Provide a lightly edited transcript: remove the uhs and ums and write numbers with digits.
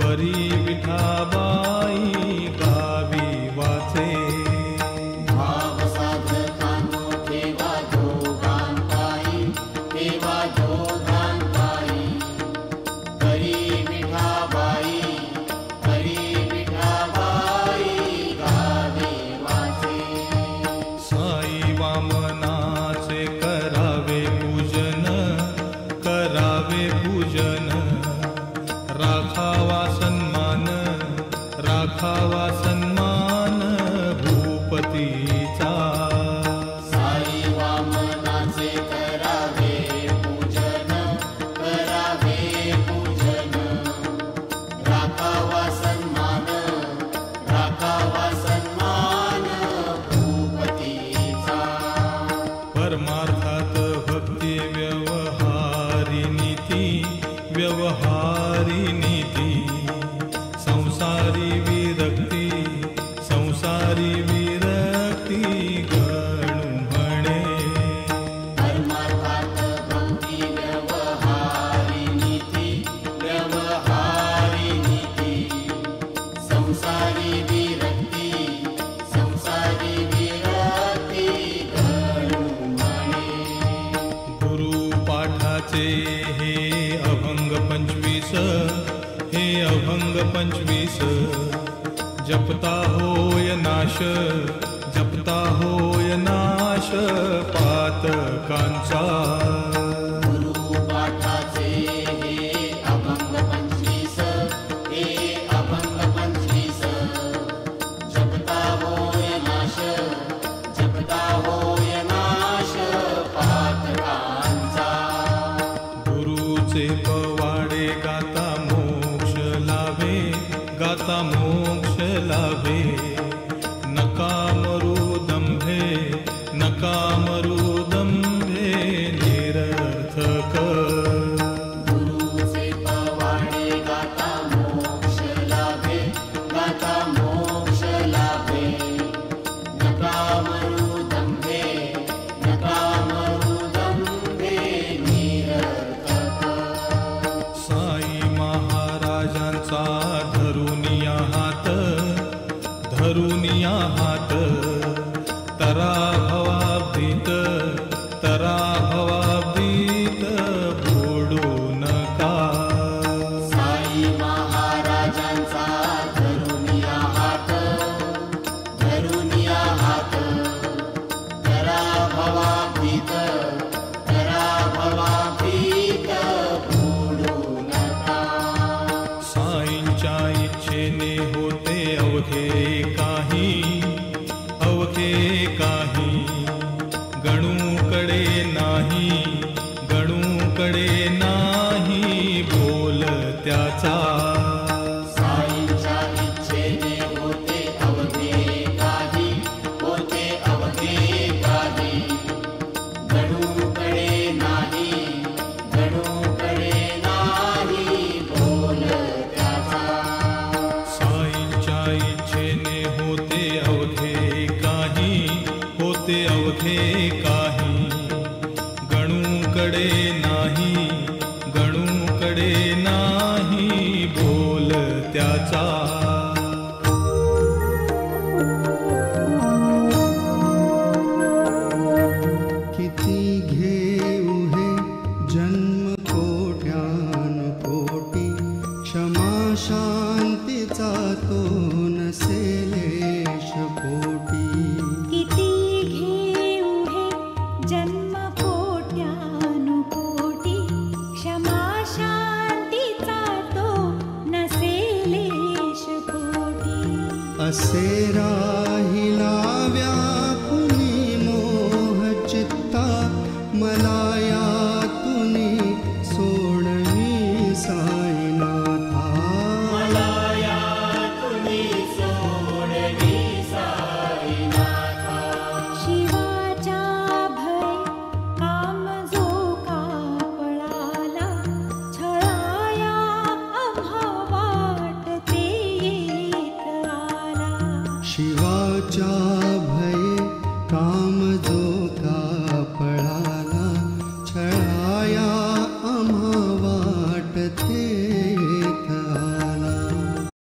परी विठाबाई गावी वाचे. भाव साधकांनो ठेवा जोगांपायी, ठेवा जोगांपायी. परी विठाबाई, परी विठाबाई गावी वाचे. साई वामनाचे करावे पूजन, करावे पूजन. राखावा सन्मान, राखावा सन्मान भूपतीचा. साई वामनाचे करावे पूजन, करावे पूजन. राखावा सन्मान, राखावा सन्मान भूपतीचा. परमार्थात भक्ती व्यवहारी नीती, व्यवहारी नीती. संसारी विरक्ती, संसारी विरक्ती गणू म्हणे. परमार्थात भक्ती व्यवहारी नीती, व्यवहारी नीती. संसारी विरक्ती, संसारी विरक्ती गणू म्हणे. गुरुपाठाचे हे अभंग 25, हे अभंग 25. जपता होय नाश, जपता होय नाश पातकांचा. गुरुपाठाचे हे अभंग 25, हे अभंग 25. जपता होय नाश, जपता होय नाश पातकांचा. गुरुचे पवाडे गाता मोक्ष लाभे, गाता मोक्ष लाभे. नका मरू दंभे, नका मरू दंभे निरर्थक. गुरुचे पवाडे गाता मोक्ष लाभे, गाता मोक्ष लाभे. नका मरू दंभे, नका मरू दंभे निरर्थक. साई महाराजांचा धरुनिया हात, धरुनिया हात. तरा भवाब्दीत, तरा भवाब्दीत बुडू नका. साई महाराजांचा धरुनिया हात, धरुनिया हात. तरा भवाब्दीत, तरा भवाब्दीत बुडू नका. साईंच्या इच्छेने होते अवघे काही, अवघे काही. गणूकडे नाही, गणूकडे नाही बोल त्याचा. साईंच्या इच्छेने होते अवघे काही, होते अवघे काही. गणूकडे नाही, गणूकडे नाही बोल त्याचा. साईंच्या इच्छेने होते अवघे काही, होते अवघे काही. गणूकडे नाही, गणूकडे नाही बोल त्याचा. किती घेऊ हे जन्म कोट्यानुकोटी, क्षमा शांतीचा तो नसेलेश पोटी. किती घेऊ हे जन्म कोट्यानुकोटी, क्षमा शांतीचा तो नसेलेश पोटी. असे